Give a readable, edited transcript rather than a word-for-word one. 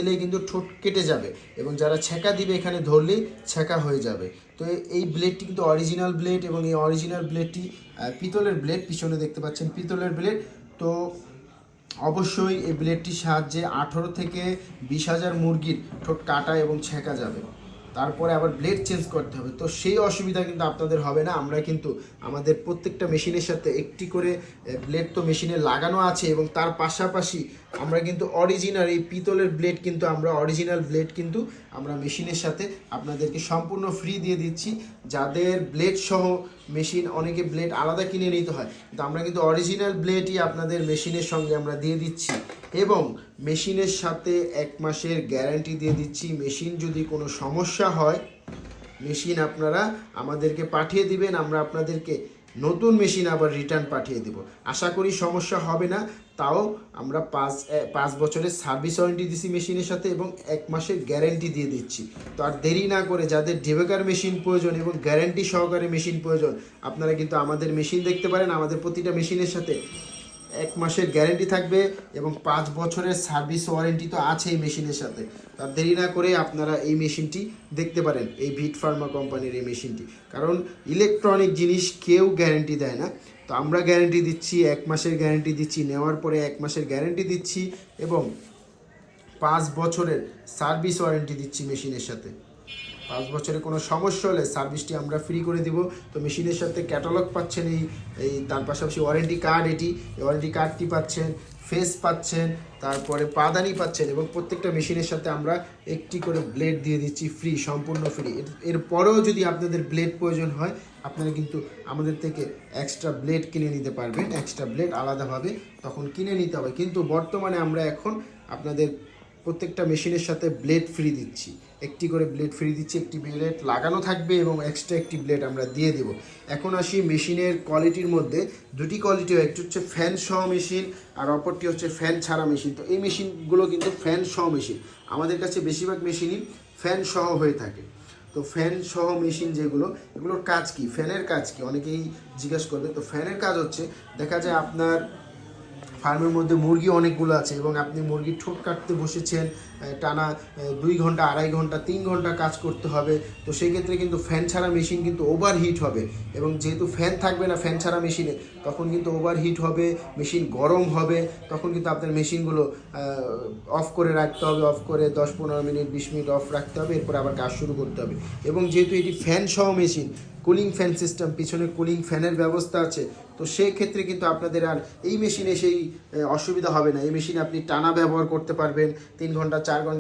দিলেই কিন্তু ঠোঁট কেটে যাবে, এবং যারা ছেঁকা দিবে এখানে ধরলেই ছেঁকা হয়ে যাবে। তো এই ব্লেডটি কিন্তু অরিজিনাল ব্লেড, এবং এই অরিজিনাল ব্লেডটি পিতলের ব্লেড, পিছনে দেখতে পাচ্ছেন পিতলের ব্লেড। তো অবশ্যই এই ব্লেডটির সাহায্যে 18 থেকে 20,000 মুরগির ঠোঁট কাটা এবং ছেঁকা যাবে। তারপরে আবার ব্লেড চেঞ্জ করতে হবে, তো সেই অসুবিধা কিন্তু আপনাদের হবে না। আমরা কিন্তু আমাদের প্রত্যেকটা মেশিনের সাথে একটি করে ব্লেড তো মেশিনে লাগানো আছে, এবং তার পাশাপাশি আমরা কিন্তু অরিজিনাল এই পিতলের ব্লেড কিন্তু অরিজিনাল ব্লেড কিন্তু আমরা মেশিনের সাথে আপনাদেরকে সম্পূর্ণ ফ্রি দিয়ে দিচ্ছি। যাদের ব্লেড সহ মেশিন, অনেকে ব্লেড আলাদা কিনে নিতে হয়, কিন্তু আমরা কিন্তু অরিজিনাল ব্লেডই আপনাদের মেশিনের সঙ্গে আমরা দিয়ে দিচ্ছি, এবং মেশিনের সাথে 1 মাসের গ্যারান্টি দিয়ে দিচ্ছি। মেশিন যদি কোনো সমস্যা হয়, মেশিন আপনারা আমাদেরকে পাঠিয়ে দিবেন, আমরা আপনাদেরকে নতুন মেশিন আবার রিটার্ন পাঠিয়ে দেব। আশা করি সমস্যা হবে না। তাও আমরা 5 বছরের সার্ভিস ওয়ারেন্টি দিচ্ছি মেশিনের সাথে, এবং 1 মাসের গ্যারেন্টি দিয়ে দিচ্ছি। তো আর দেরি না করে, যাদের ডেবেকার মেশিন প্রয়োজন এবং গ্যারেন্টি সহকারে মেশিন প্রয়োজন, আপনারা কিন্তু আমাদের মেশিন দেখতে পারেন। আমাদের প্রতিটা মেশিনের সাথে 1 মাসের গ্যারেন্টি থাকবে, এবং 5 বছরের সার্ভিস ওয়ারেন্টি তো আছেই মেশিনের সাথে। তার দেরি না করে আপনারা এই মেশিনটি দেখতে পারেন, এই ভিট ফার্মা কোম্পানির এই মেশিনটি। কারণ ইলেকট্রনিক জিনিস কেউ গ্যারেন্টি দেয় না, তো আমরা গ্যারেন্টি দিচ্ছি, 1 মাসের গ্যারেন্টি দিচ্ছি, নেওয়ার পরে 1 মাসের গ্যারেন্টি দিচ্ছি, এবং 5 বছরের সার্ভিস ওয়ারেন্টি দিচ্ছি মেশিনের সাথে। 5 বছরে কোনো সমস্যা হলে সার্ভিসটি আমরা ফ্রি করে দিব। তো মেশিনের সাথে ক্যাটালগ পাচ্ছেন, এই তার পাশাপাশি ওয়ারেন্টি কার্ড, এই ওয়ারেন্টি কার্ডটি পাচ্ছেন, ফেস পাচ্ছেন, তারপরে পাদানি পাচ্ছেন, এবং প্রত্যেকটা মেশিনের সাথে আমরা একটি করে ব্লেড দিয়ে দিচ্ছি ফ্রি, সম্পূর্ণ ফ্রি। এরপরেও যদি আপনাদের ব্লেড প্রয়োজন হয়, আপনারা কিন্তু আমাদের থেকে এক্সট্রা ব্লেড কিনে নিতে পারবেন। এক্সট্রা ব্লেড আলাদাভাবে তখন কিনে নিতে হবে, কিন্তু বর্তমানে আমরা এখন আপনাদের প্রত্যেকটা মেশিনের সাথে ব্লেড ফ্রি দিচ্ছি, একটি করে ব্লেড ফ্রি দিচ্ছি। একটি ব্লেড লাগানো থাকবে এবং এক্সট্রা একটি ব্লেড আমরা দিয়ে দেব। এখন আসি মেশিনের কোয়ালিটির মধ্যে। দুটি কোয়ালিটি হয়, একটি হচ্ছে ফ্যান সহ মেশিন, আর অপরটি হচ্ছে ফ্যান ছাড়া মেশিন। তো এই মেশিনগুলো কিন্তু ফ্যান সহ মেশিন, আমাদের কাছে বেশিরভাগ মেশিনই ফ্যান সহ হয়ে থাকে। তো ফ্যান সহ মেশিন যেগুলো, এগুলোর কাজ কি, ফ্যানের কাজ কি অনেকেই জিজ্ঞাসা করবে। তো ফ্যানের কাজ হচ্ছে, দেখা যায় আপনার ফার্মের মধ্যে মুরগি অনেকগুলো আছে, এবং আপনি মুরগির ঠোঁট কাটতে বসেছেন, টানা 2 ঘন্টা, 2.5 ঘন্টা, 3 ঘন্টা কাজ করতে হবে। তো সেই ক্ষেত্রে কিন্তু ফ্যান ছাড়া মেশিন কিন্তু ওভারহিট হবে, এবং যেহেতু ফ্যান থাকবে না ফ্যান ছাড়া মেশিনে, তখন কিন্তু ওভারহিট হবে, মেশিন গরম হবে। তখন কিন্তু আপনার মেশিনগুলো অফ করে রাখতে হবে, অফ করে 10-15 মিনিট, 20 মিনিট অফ রাখতে হবে, এরপর আবার কাজ শুরু করতে হবে। এবং যেহেতু এটি ফ্যান সহ মেশিন, কুলিং ফ্যান সিস্টেম, পিছনে কুলিং ফ্যানের ব্যবস্থা আছে, তো সেই ক্ষেত্রে কিন্তু আপনাদের আর এই মেশিনে সেই অসুবিধা হবে না। এই মেশিনে আপনি টানা ব্যবহার করতে পারবেন, 3 ঘন্টা, 4 ঘন্টা।